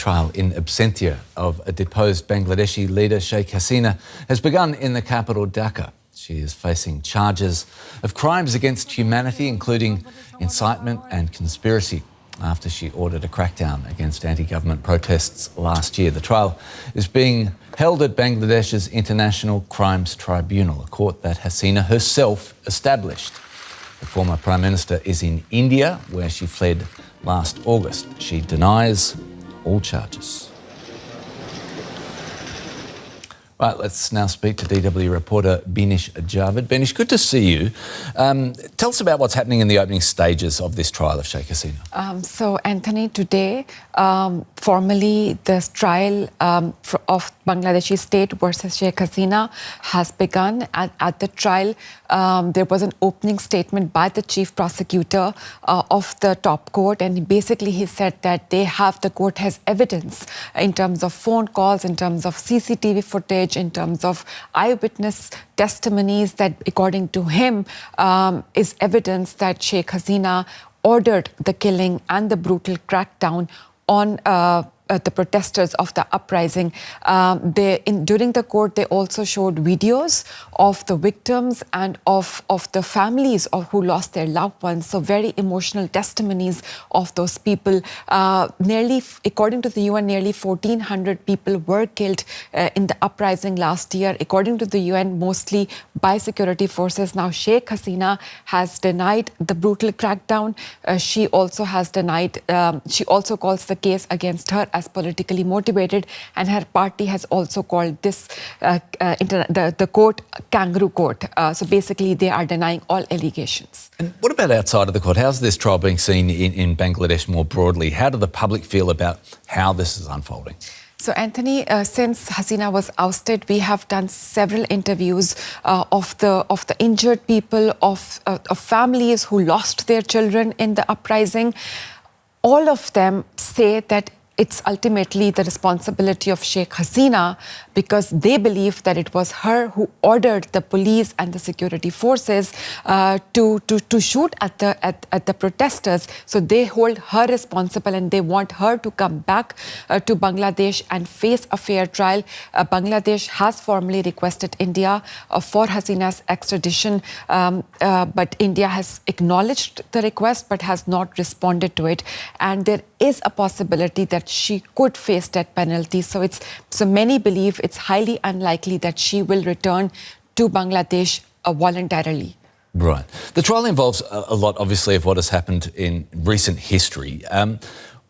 trial in absentia of a deposed Bangladeshi leader, Sheikh Hasina, has begun in the capital, Dhaka. She is facing charges of crimes against humanity, including incitement and conspiracy, after she ordered a crackdown against anti-government protests last year. The trial is being held at Bangladesh's International Crimes Tribunal, a court that Hasina herself established. The former Prime Minister is in India, where she fled last August. She denies all charges. Right, let's now speak to DW reporter Beenish Javed. Beenish, good to see you. Tell us about what's happening in the opening stages of this trial of Sheikh Hasina. So, Anthony, today, formally, this trial of Bangladeshi state versus Sheikh Hasina has begun. At the trial, there was an opening statement by the chief prosecutor of the top court, and basically he said that the court has evidence in terms of phone calls, in terms of CCTV footage, in terms of eyewitness testimonies that, according to him, is evidence that Sheikh Hasina ordered the killing and the brutal crackdown on the protesters of the uprising. During the court, they also showed videos of the victims and of the families who lost their loved ones. So very emotional testimonies of those people. According to the UN, nearly 1,400 people were killed in the uprising last year. According to the UN, mostly by security forces. Now, Sheikh Hasina has denied the brutal crackdown. She also has denied, she also calls the case against her as politically motivated, and her party has also called this the court kangaroo court. So basically, they are denying all allegations. And what about outside of the court? How's this trial being seen in Bangladesh more broadly? How do the public feel about how this is unfolding? So, Anthony, since Hasina was ousted, we have done several interviews of the injured people, of families who lost their children in the uprising. All of them say that it's ultimately the responsibility of Sheikh Hasina, because they believe that it was her who ordered the police and the security forces to shoot at the protesters. So they hold her responsible, and they want her to come back to Bangladesh and face a fair trial. Bangladesh has formally requested India for Hasina's extradition, but India has acknowledged the request but has not responded to it. And there is a possibility that she could face death penalty. So many believe it's highly unlikely that she will return to Bangladesh voluntarily. Right. The trial involves a lot, obviously, of what has happened in recent history.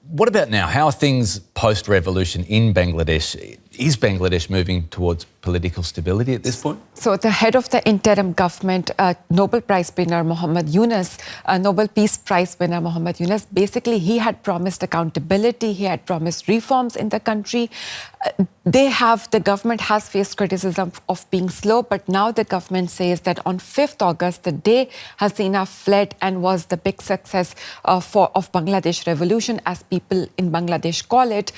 What about now? How are things post-revolution in Bangladesh? Is Bangladesh moving towards political stability at this point? So the head of the interim government, Nobel Prize winner Muhammad Yunus, Nobel Peace Prize winner Muhammad Yunus, basically he had promised accountability, he had promised reforms in the country. The government has faced criticism of being slow, but now the government says that on 5th August, the day Hasina fled and was the big success of Bangladesh revolution, as people in Bangladesh call it,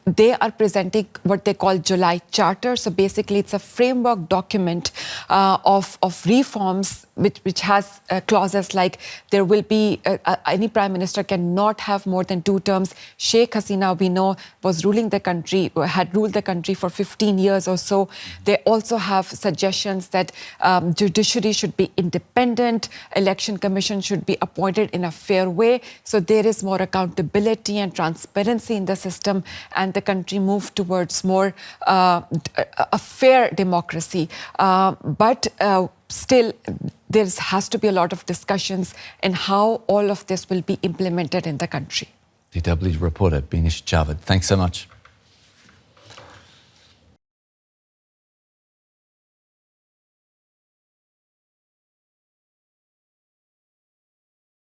they are presenting what they call July Charter. So basically, it's a framework document of reforms which has clauses like there will be any prime minister cannot have more than 2 terms. Sheikh Hasina, we know, was ruling the country, had ruled the country for 15 years or so. They also have suggestions that judiciary should be independent, election commission should be appointed in a fair way. So there is more accountability and transparency in the system, and the country moved towards more a fair democracy. But still, there has to be a lot of discussions in how all of this will be implemented in the country. DW reporter Beenish Javed, thanks so much.